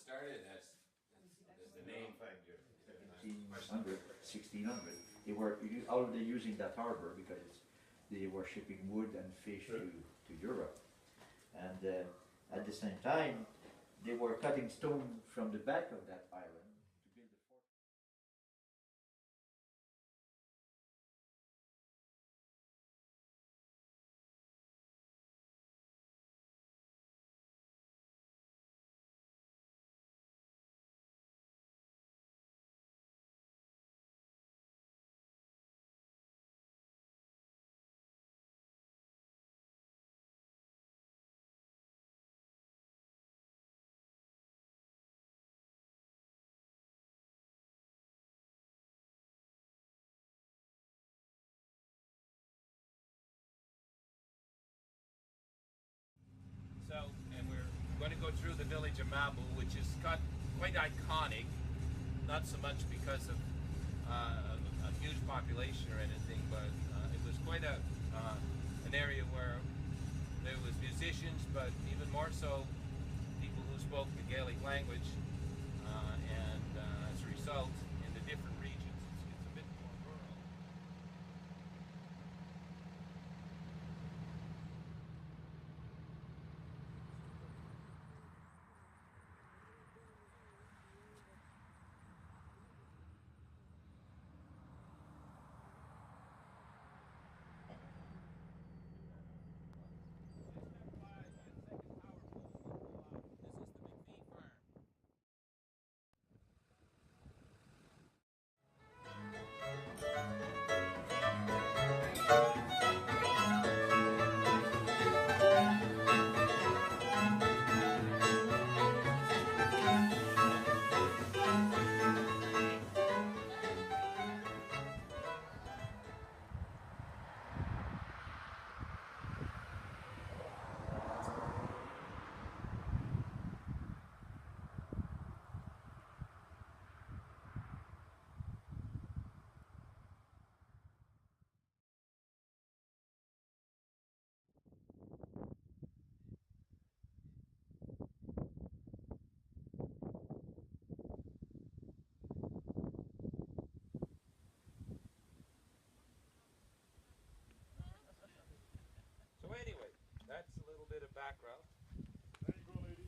started as the name. 1600. They were already using that harbor because they were shipping wood and fish to Europe. And at the same time, they were cutting stone from the back of that island to build the fort. So, and we're going to go through the village of Mabu, which is quite iconic, not so much because of a huge population or anything, but it was quite an area where there was musicians, but even more so people who spoke the Gaelic language, and as a result, in the different regions, it's a bit more rural. So anyway, that's a little bit of background. There you go, lady.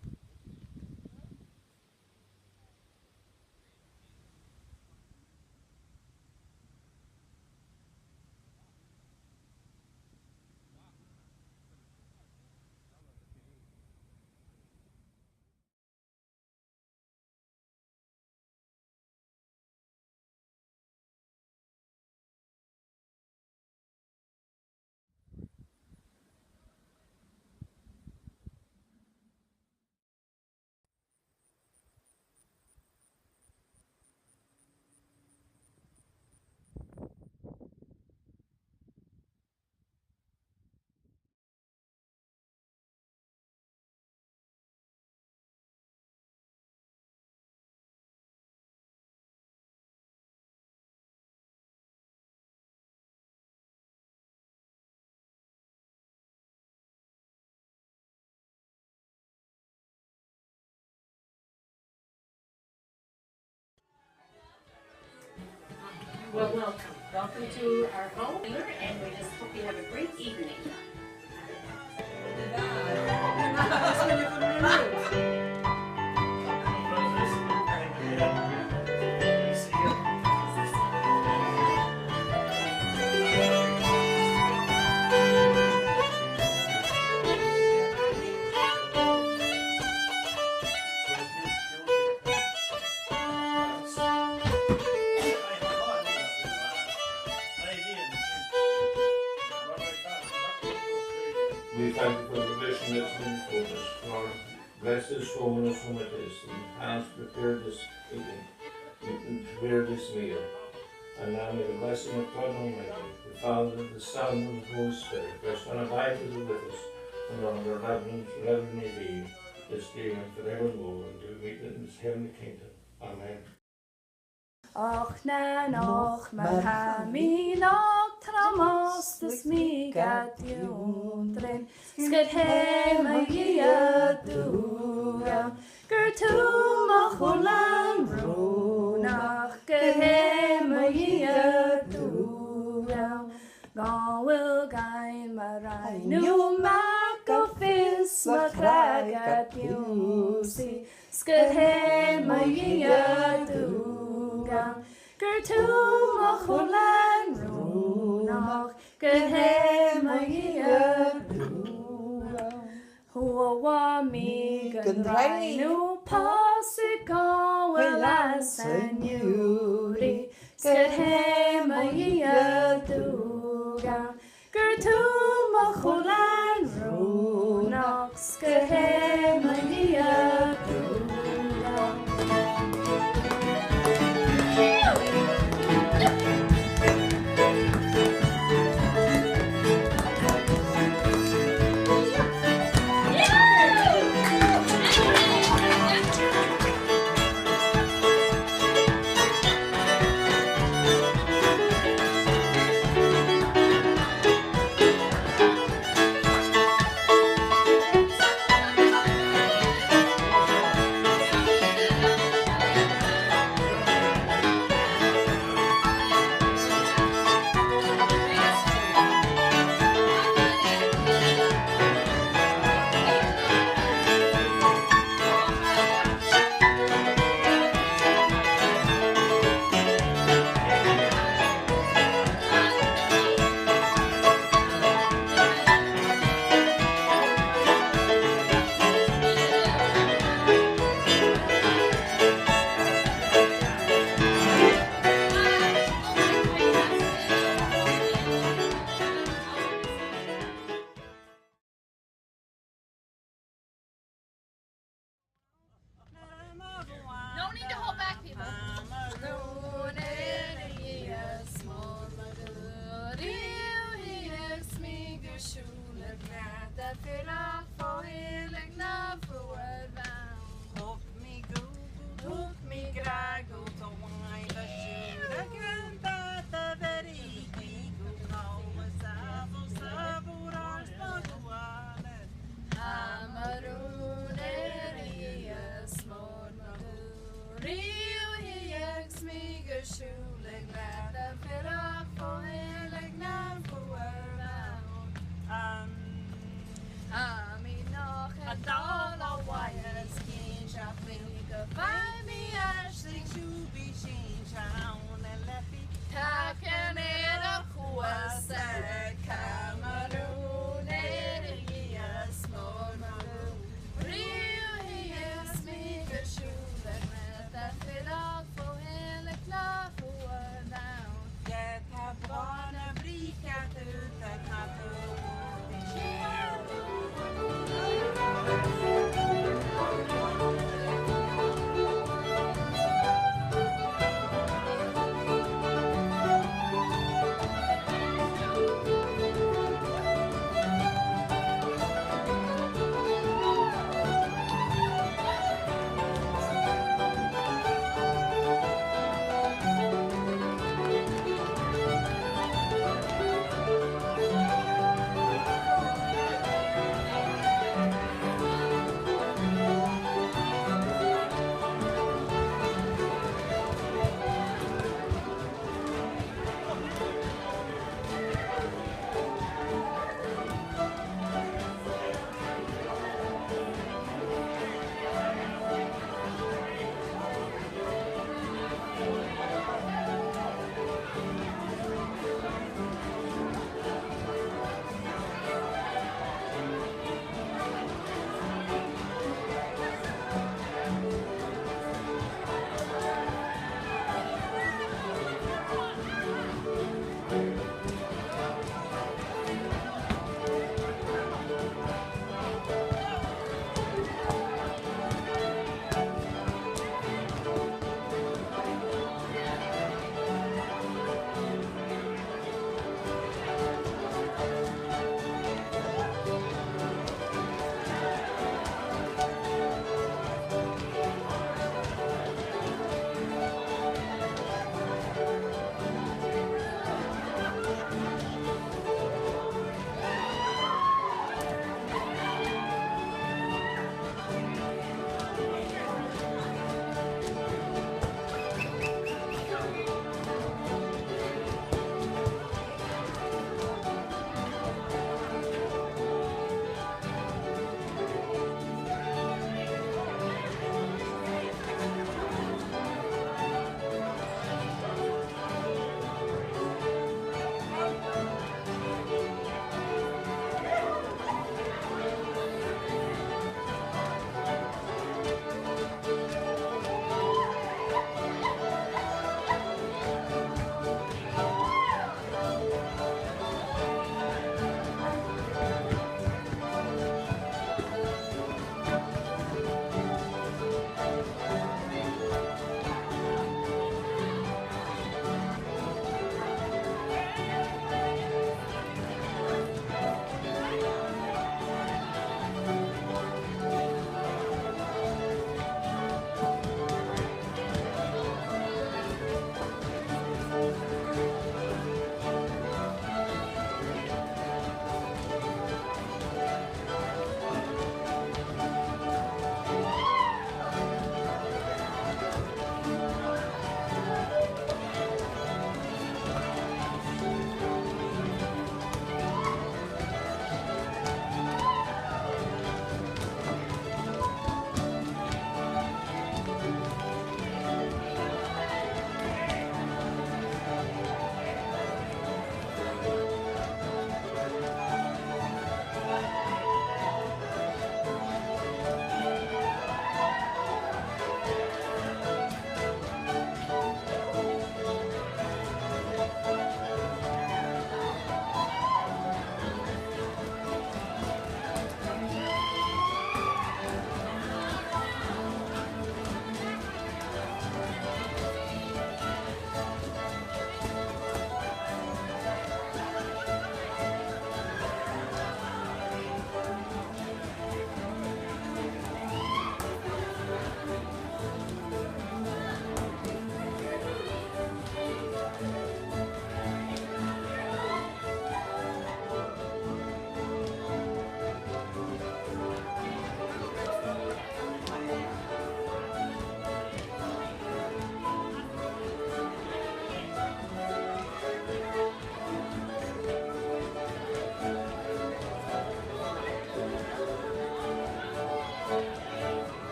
Well, welcome. Welcome to our home, and we just hope you have a great evening. We thank you for the provision that's been for us. Lord, bless this home and whom it is, and hands prepared this evening, and prepare this meal. And now may the blessing of God Almighty, the Father, the Son, and the Holy Spirit, rest and abide with us, and on our heavens, wherever may be, this day and forevermore, and do meet in His heavenly kingdom. Amen. Och na noch, ma ha mi noch. tramos des migat juntren Skid hem a yia duga Gertu machulan brunach Skid hem a yia duga Gan will gain marai nu mak o fis ma kragat yusi Skid hem a yia duga Gertu machulan brunach Skid hem a yia duga Hua wa mi gan rai nu pasika will as and yuri Skid hem a yia duga Gertu machulan brunach Skid hem a yia duga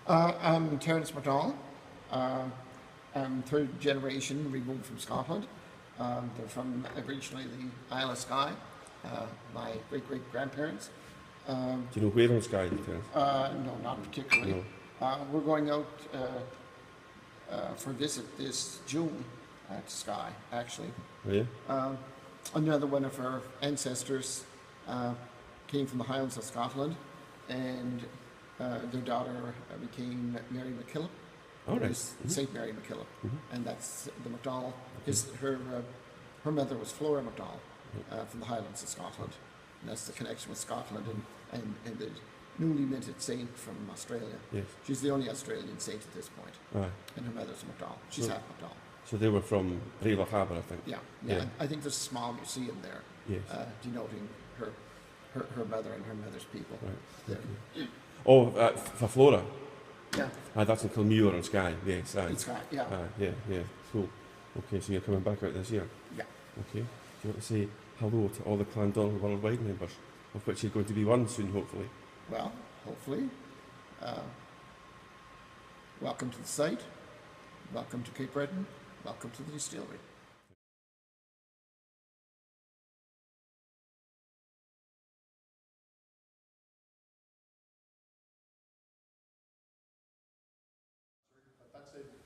I'm Terence McDonald. I'm third generation removed from Scotland. They're from originally the Isle of Skye. My great-great-grandparents. Do you know where in Skye, Terence? No, not particularly. We're going out for a visit this June at Skye, actually. Oh, yeah? Another one of our ancestors came from the Highlands of Scotland, and their daughter became Mary MacKillop. All right. St. Mary MacKillop, and that's the MacDonald. Her mother was Flora MacDonald from the Highlands of Scotland, and that's the connection with Scotland and the newly minted saint from Australia. Yes. She's the only Australian saint at this point, Aye. and her mother's a MacDonald. She's half MacDonald. So they were from Braylor Harbour, I think. Yeah. I think there's a small museum there, Yes. denoting her mother and her mother's people. Right. Okay. Oh, for Flora? Yeah, That's in Kilmuir in Skye, yes. Aye. it's got, yeah. Yeah, cool. Okay, so you're coming back out this year? Yeah. Okay. Do you want to say hello to all the Clandonald Worldwide members, of which you're going to be one soon, hopefully? Well, hopefully. Welcome to the site. Welcome to Cape Breton. Welcome to the distillery.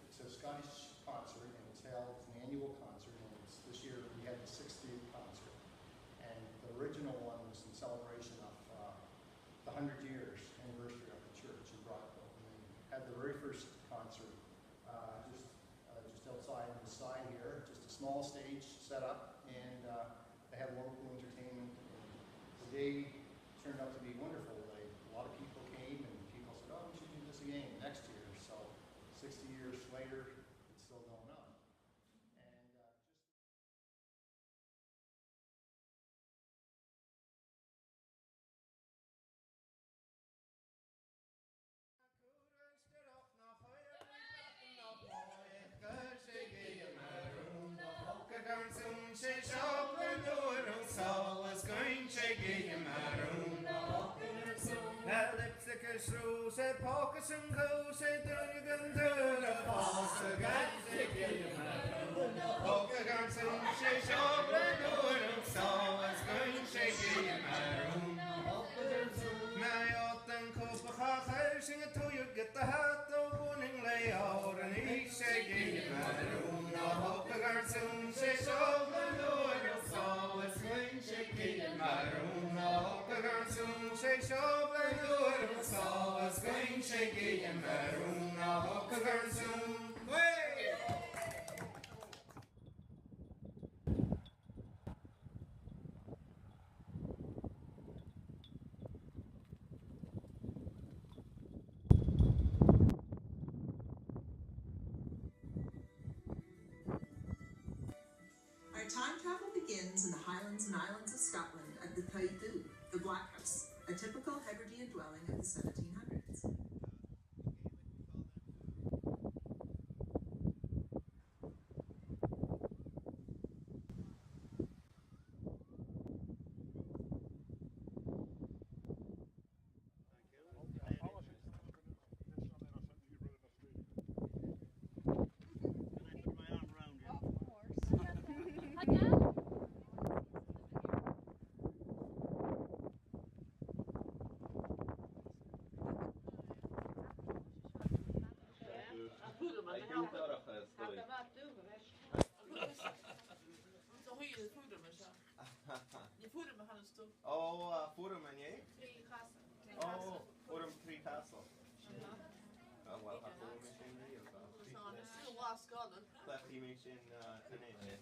It's a Scottish concert, and it's held, it's an annual concert, and this year we had the 60th concert. And the original one was in celebration of the 100 years anniversary of the church in Brockville. And they had the very first concert just outside on the side here, just a small stage set up, and they had local entertainment. And the day turned out to be wonderful. A lot of people came, and people said, "Oh, we should do this again next year." So 60 years later, it's still going on. And Our time travel begins in the Highlands and Islands of Scotland at the Taidu, the Black House, a typical Hebridean dwelling of the 1700s. Oh, Forum, nie? Oh, Forum Tree Castle. Oh, well, I thought we should be here. Left image in Canada.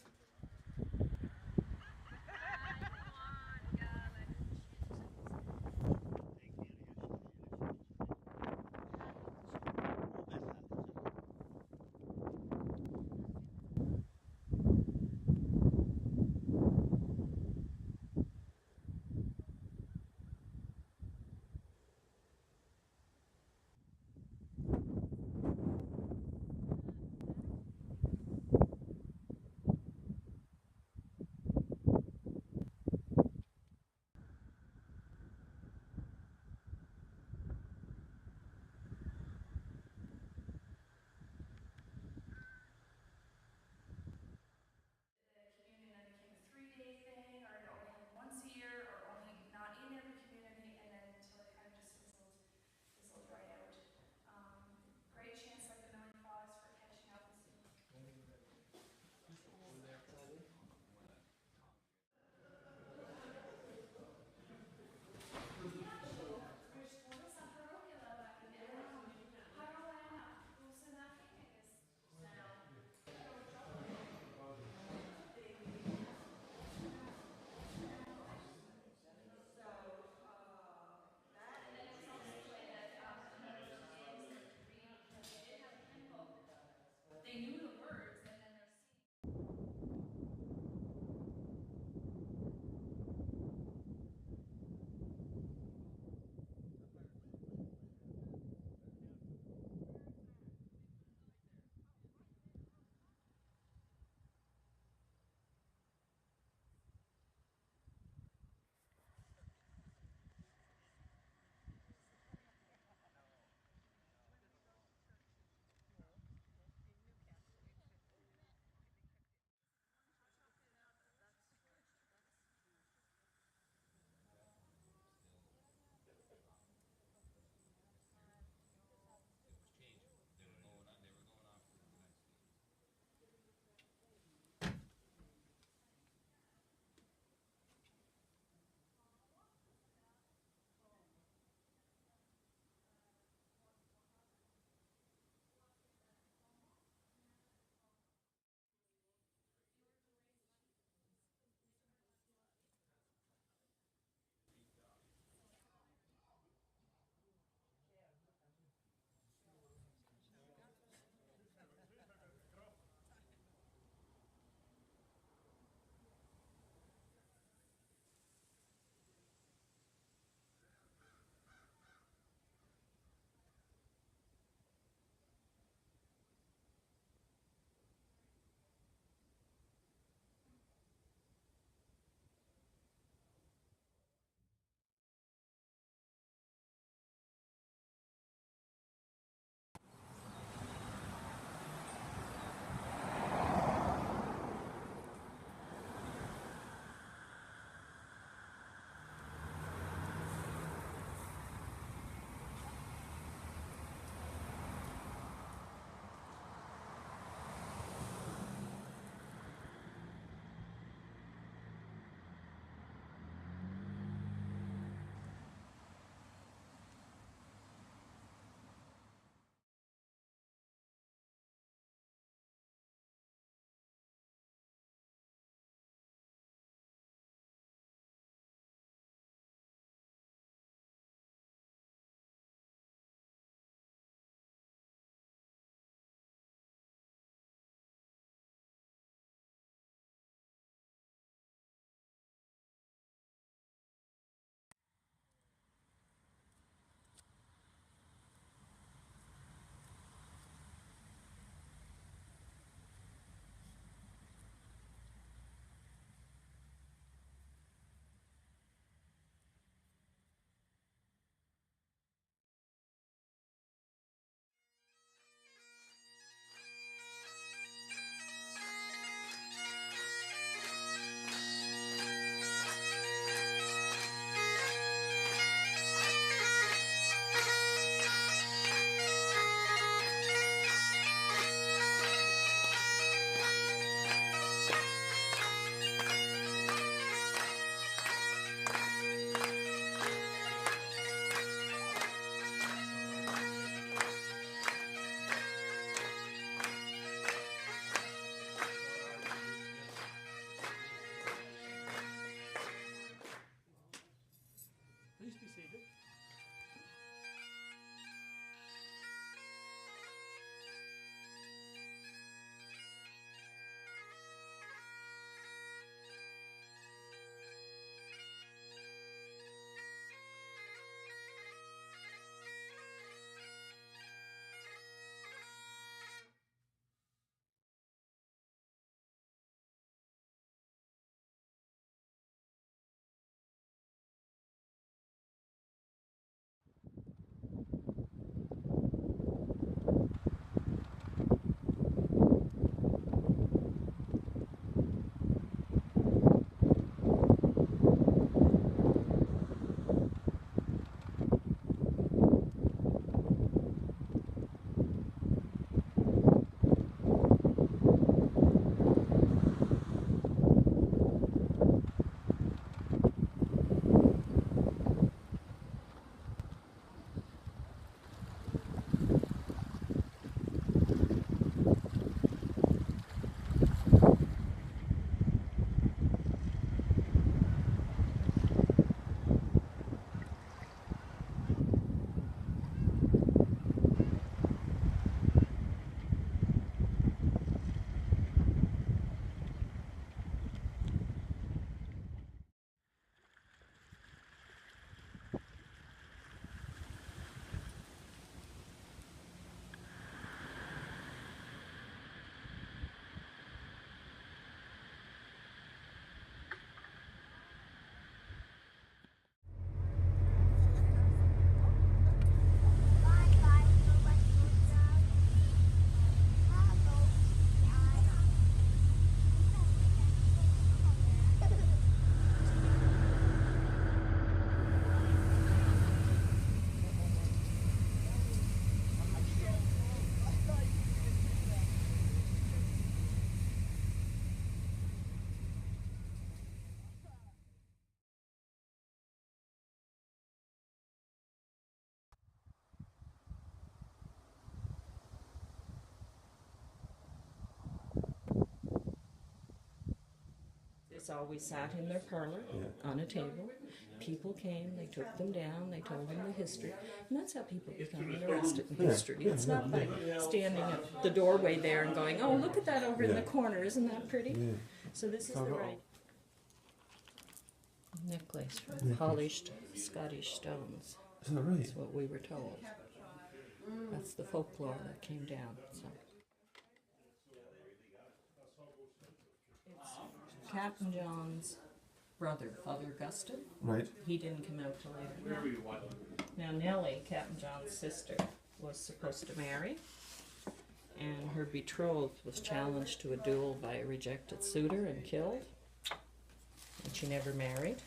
be seated. It's always sat in their parlor on a table. People came, they took them down, they told them the history, and that's how people become interested in history. It's not by standing at the doorway there and going, "Oh, look at that over in the corner, isn't that pretty?" So this is the right necklace from polished Scottish stones. Is that right? That's what we were told. That's the folklore that came down. So. It's Captain John's brother, Father Augustine. Right. He didn't come out till later. Now Nellie, Captain John's sister, was supposed to marry, and her betrothed was challenged to a duel by a rejected suitor and killed, and she never married.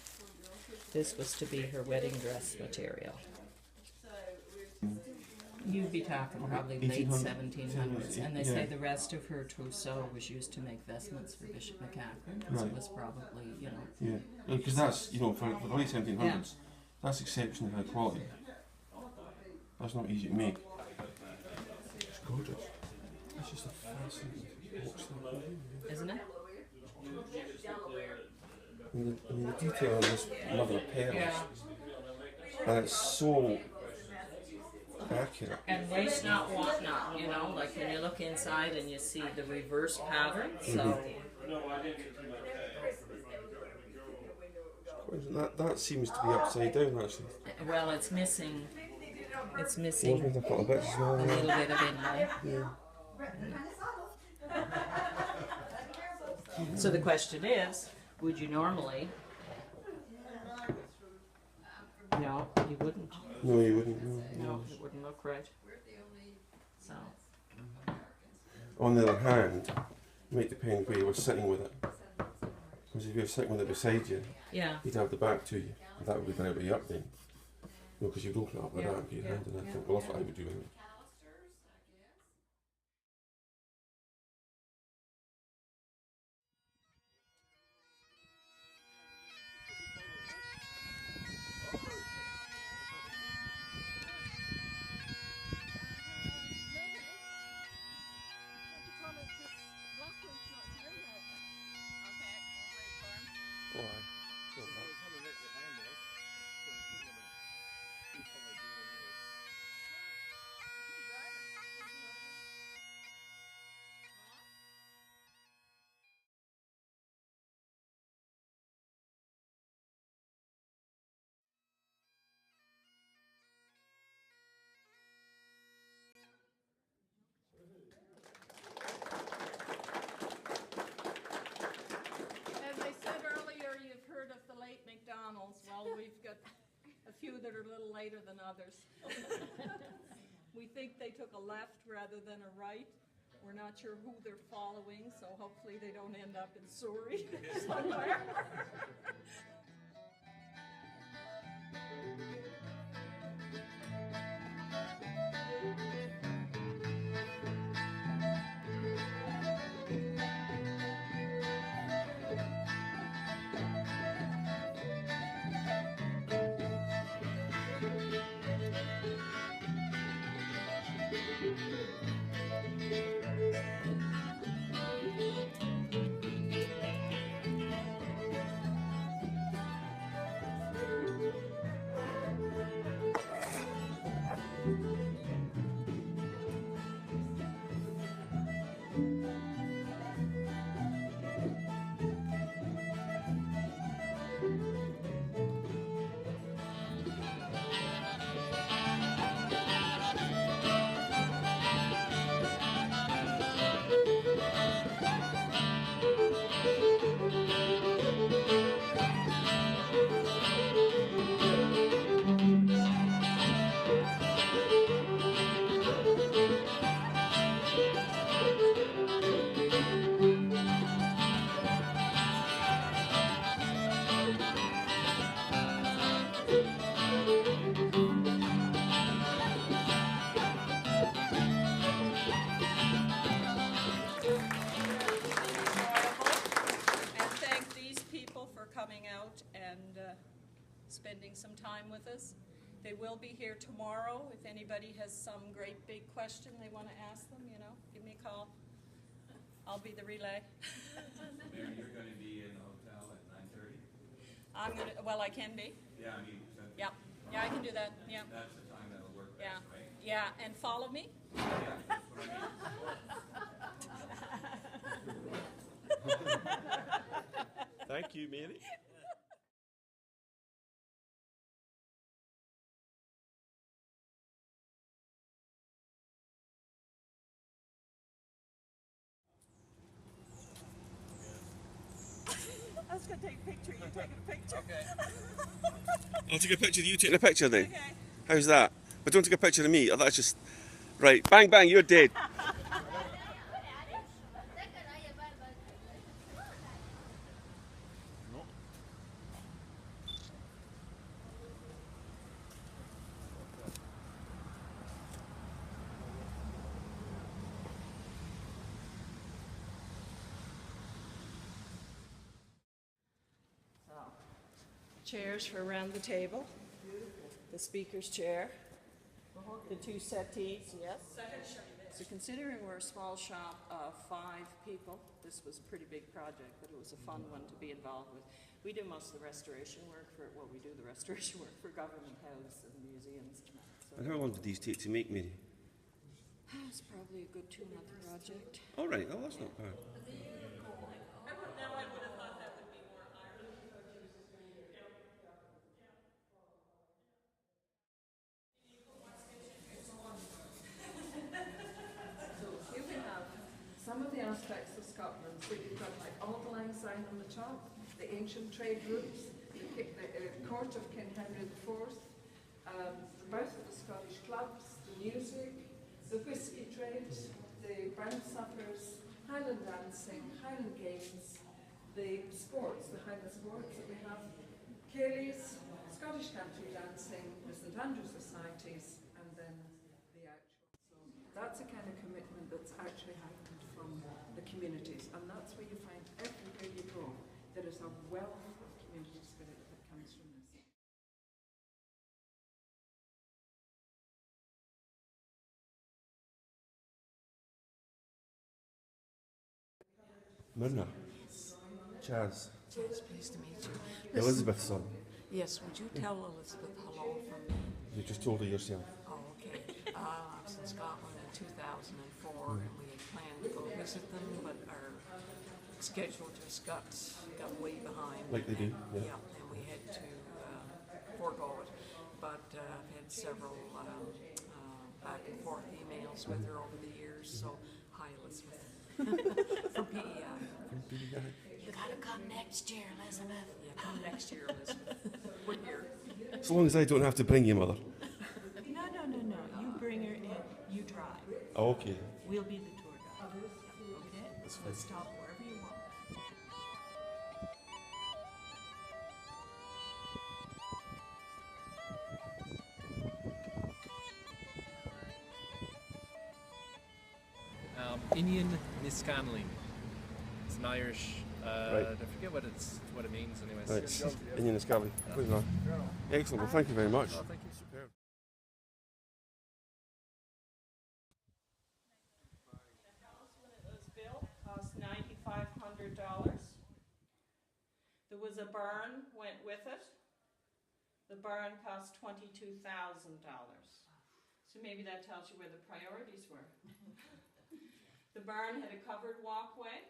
This was to be her wedding dress material. You'd be talking probably late 1700s, and they say the rest of her trousseau was used to make vestments for Bishop McCaffrey, so it was probably, you know... Yeah, because that's, you know, for the late 1700s, that's exceptionally high quality. That's not easy to make. It's gorgeous. It's just a fascinating watch that. Isn't it? I mean, the detail on this mother of pearls, and it's so accurate. And waste not, want not, you know, like when you look inside and you see the reverse pattern, so... That seems to be upside down, actually. Well, it's missing A couple of bits as well. a little bit of inlay. Yeah. So the question is, would you normally? No, you wouldn't. No, you wouldn't. No, it wouldn't look right. So. On the other hand, it might depend where you were sitting with it. Because if you were sitting with it beside you, you'd have the back to you. And that would be the right way up then. No, because you'd open it up like that and put your hand in it. I think, well, that's what I would do anyway. few that are a little later than others. We think they took a left rather than a right. We're not sure who they're following, so hopefully they don't end up in Surrey somewhere. Spending some time with us. They will be here tomorrow. If anybody has some great big question they want to ask them, you know, give me a call. I'll be the relay. Mary, you're going to be in the hotel at 9:30? I'm going to, well, I can be. Yeah, I mean, Yeah, yeah, I can do that. Yeah. That's the time that'll work best, Yeah. right? Yeah, and follow me. Yeah, that's what I mean. Thank you, Mary. I was going to take a picture. You taking a picture? Okay. I'll take a picture of you taking a picture then. Okay. How's that? But don't take a picture of me. Oh, that's just... Right, bang, bang, you're dead. Chairs for around the table. The speaker's chair. The two settees, yes. So considering we're a small shop of 5 people, this was a pretty big project, but it was a fun one to be involved with. We do most of the restoration work for, well, we do the restoration work for Government House and museums and that. So And how long did these take to make, Mary? it's probably a good 2-month project. All right, oh, that's not bad. Now I would have thought that would be more iron. So here we have some of the aspects of Scotland. So you've got like Auld Lang Syne on the top, the ancient trade routes, the court of King Henry IV, the birth of the Scottish clubs, the music, the whisky trade, the brown suppers, Highland dancing, Highland games, the sports, the Highland sports that we have, Ceilidhs, Scottish country dancing, the St Andrews Societies, and then the actual. So that's a kind of commitment that's actually happened from the communities, and that's where you find everywhere you go, there is a wealth of community spirit that comes from this. Myrna. Chaz. It's pleased to meet you. Elizabeth's son. Yes, would you tell Elizabeth hello from me? You just told her yourself. Oh, okay. I was in Scotland in 2004 and we had planned to go visit them, but our schedule just got way behind. Like they do, yeah. Yeah, and we had to forego it. But I've had several back and forth emails with her over the years, so hi Elizabeth. From PEI. You gotta come next year, Elizabeth. Yeah, come next year, Elizabeth. We're here. As long as I don't have to bring you, Mother. No. You bring her in. You drive. Oh, okay. We'll be the tour guide. Okay? That's We'll fine. stop wherever you want. Indian Niskanling. It's an Irish. Right. I forget what it means, anyways. Right. Indian Scully. Excellent. Well, thank you very much. Oh, thank you. Superb. The house, when it was built, cost $9,500. There was a barn went with it. The barn cost $22,000. So maybe that tells you where the priorities were. The barn had a covered walkway,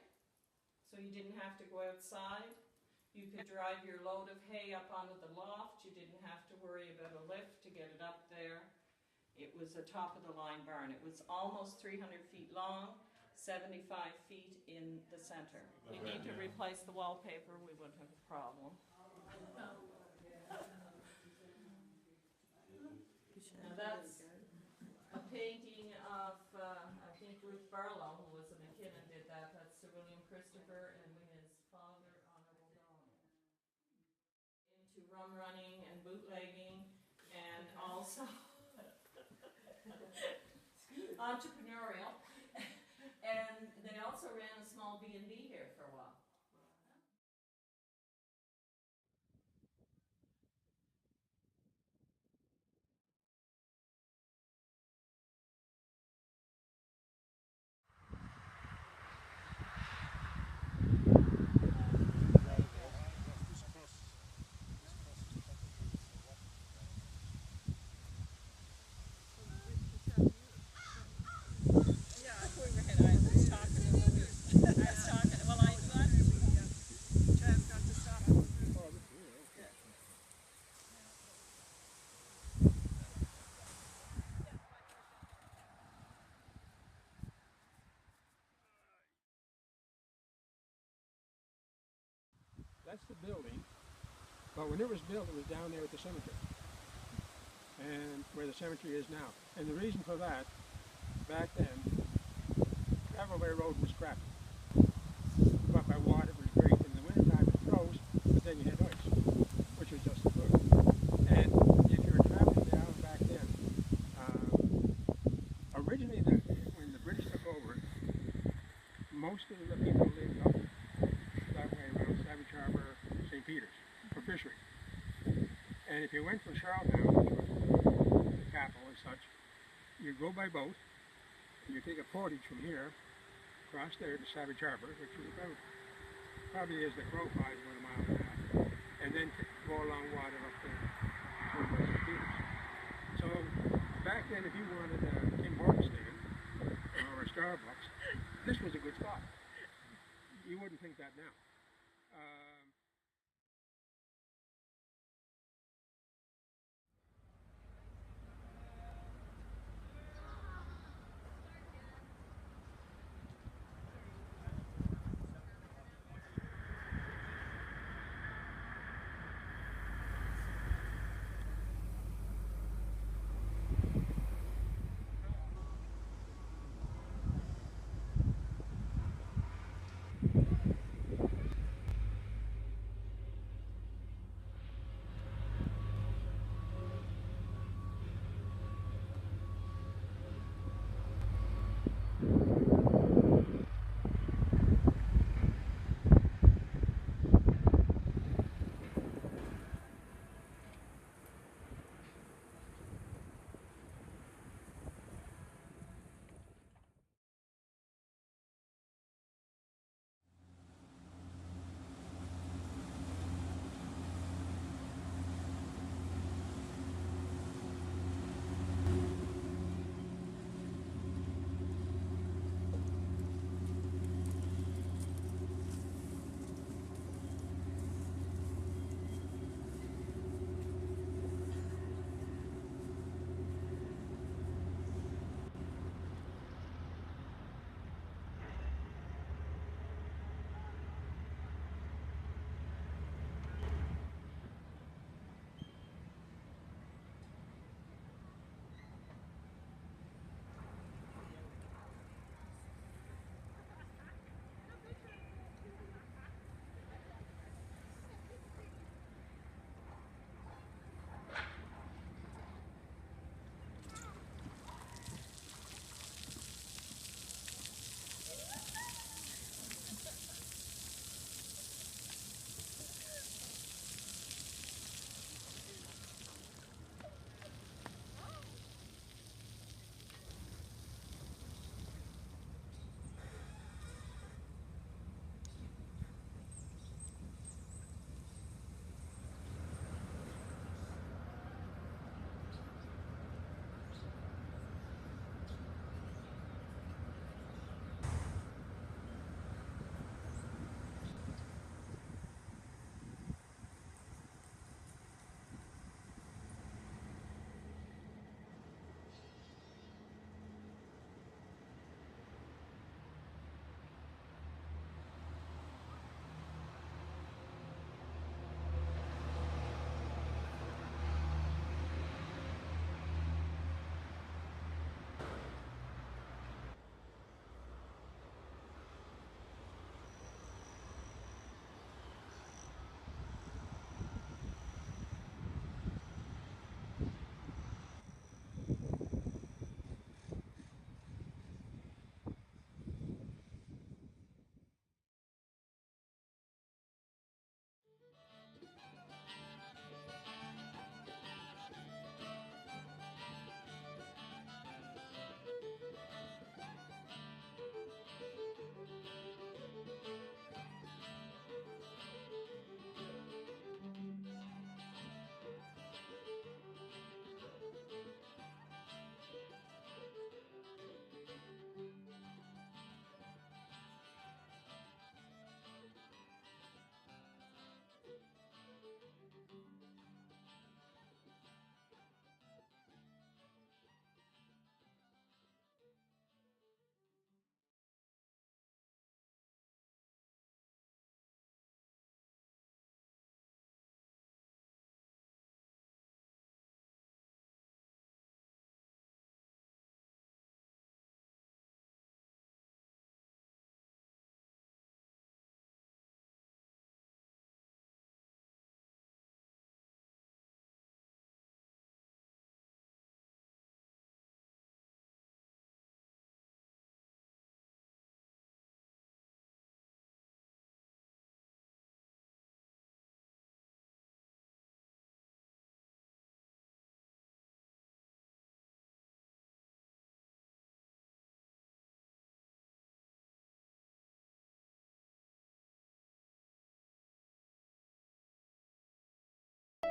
so you didn't have to go outside. You could drive your load of hay up onto the loft. You didn't have to worry about a lift to get it up there. It was a top-of-the-line barn. It was almost 300 feet long, 75 feet in the center. You need to replace the wallpaper, we wouldn't have a problem. Now that's a painting of, I think Ruth Barlow, who was a McKinnon, did that. That's Sir William Christopher and his father, Honorable Donald. Into rum running and bootlegging and also entrepreneurial. And they also ran a small B&B here for a while. That's the building, but when it was built, it was down there at the cemetery, and where the cemetery is now. And the reason for that, back then, Gravelway Road was crappy. But by water, it was great. In the wintertime, it froze, but then you had ice, which was just as good. And if you were traveling down back then, originally, when the British took over, most of the people lived up that way around Savage Harbor, St. Peter's, for fishery. And if you went from Charlottetown, which was the capital as such, you'd go by boat, and you take a portage from here, across there to Savage Harbor, which is about, probably as the crow flies, about a mile and a half, and then go along water up to St. Peter's. So back then, if you wanted a Tim Hortons stand, or a Starbucks, this was a good spot. You wouldn't think that now.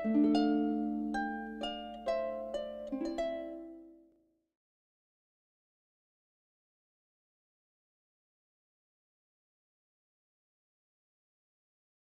Elizabeth.